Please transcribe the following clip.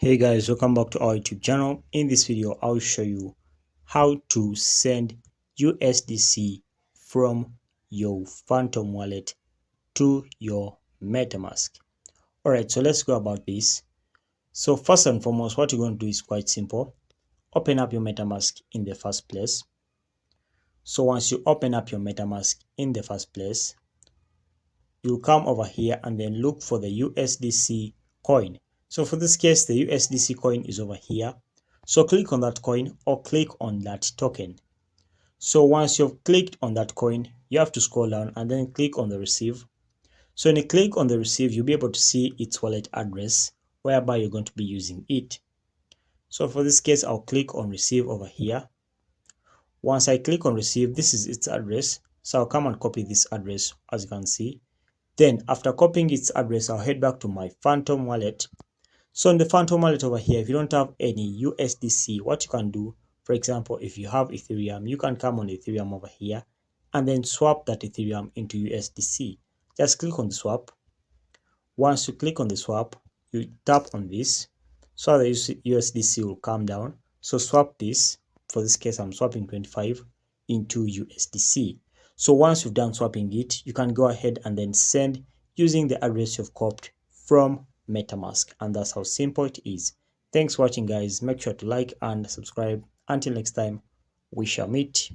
Hey guys, welcome back to our YouTube channel. In this video, I'll show you how to send USDC from your Phantom wallet to your Metamask. Alright, so let's go about this. So first and foremost, what you're going to do is quite simple. Open up your Metamask in the first place. So once you open up your Metamask in the first place, you'll come over here and then look for the USDC coin. So for this case, the USDC coin is over here. So click on that coin or click on that token. So once you've clicked on that coin, you have to scroll down and then click on the receive. So when you click on the receive, you'll be able to see its wallet address whereby you're going to be using it. So for this case, I'll click on receive over here. Once I click on receive, this is its address. So I'll come and copy this address as you can see. Then after copying its address, I'll head back to my Phantom wallet. So in the Phantom wallet over here, if you don't have any USDC, what you can do, for example, if you have Ethereum, you can come on Ethereum over here and then swap that Ethereum into USDC. Just click on the swap. Once you click on the swap, you tap on this so the USDC will come down. So swap this. For this case, I'm swapping 25 into USDC. So once you've done swapping it, you can go ahead and then send using the address you've copied from Metamask. And that's how simple it is. Thanks for watching, guys. Make sure to like and subscribe. Until next time, we shall meet.